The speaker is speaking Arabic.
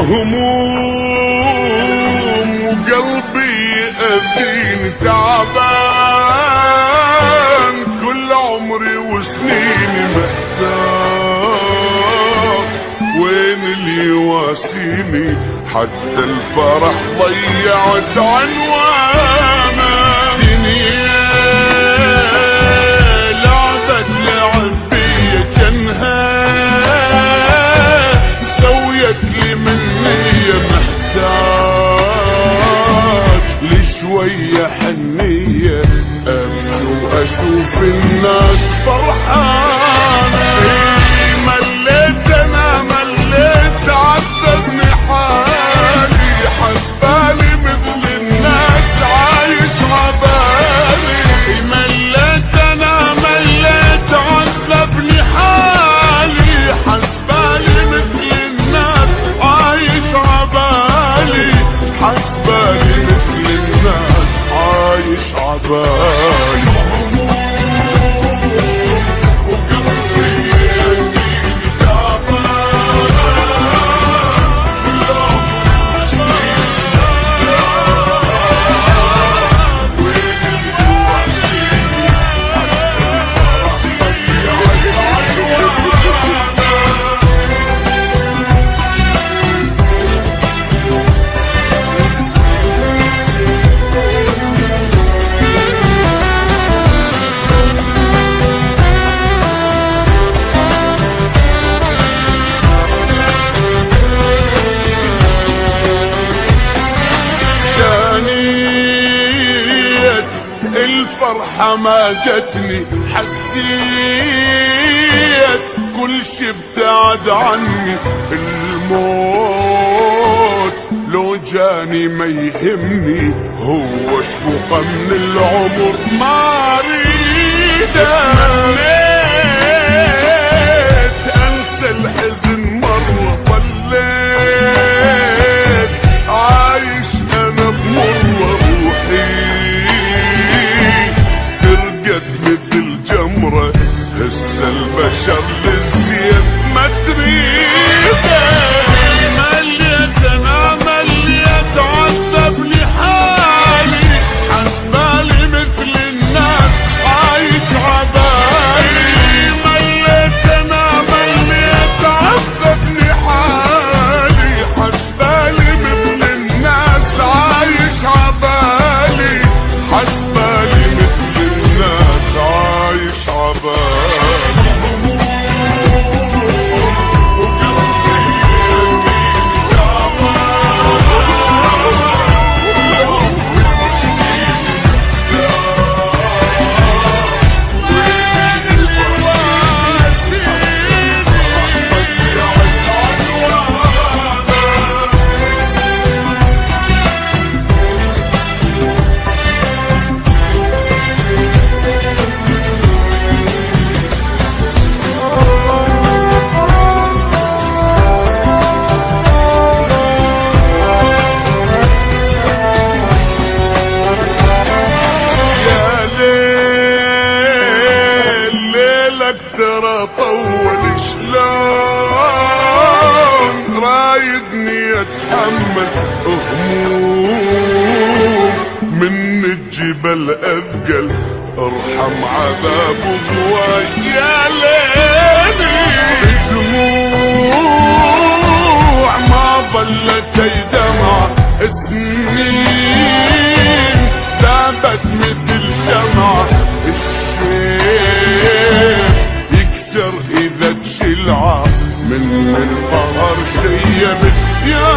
هموم وقلبي يأذيني تعبان، كل عمري وسنيني محتار، وين اللي يواسيني؟ حتى الفرح ضيعت عنوانه. دنيا لعبة لعب بيا جنها، سويت لي مني محتاج لشوية حنية، أمشي وأشوف الناس فرحانة. مليت أنا مليت عذبني حالي، حسبالي مثل الناس عايش عبالي. مليت أنا مليت عذبني حالي، حسبالي مثل الناس عايش عبالي، حسبالي مثل الناس عايش عبالي. الفرحة ما جتني، حسيت كل شي ابتعد عني. الموت لو جاني ما يهمني، هو شبوقة من العمر ما اريده. تمنيت انسى الحزن مرة، ضليت عايش انا بمرة. روحي مثل جمرة، هسه البشر للزين ما تريده. مليت انا مليت عذبني حالي، حسبالي مثل الناس عايش عبالي. مليت انا مليت عذبني حالي، حسبالي مثل الناس عايش عبالي، حسبالي مثل الناس عايش عبالي. ترى طول شلون رايدني اتحمل هموم من الجبل اثقل، ارحم عذاب ضواي يا ليلي. دموع ما ظلت دمع، سنين ذابت مثل شمعة. الشيء إذا تشلعه من القهر شيبت يا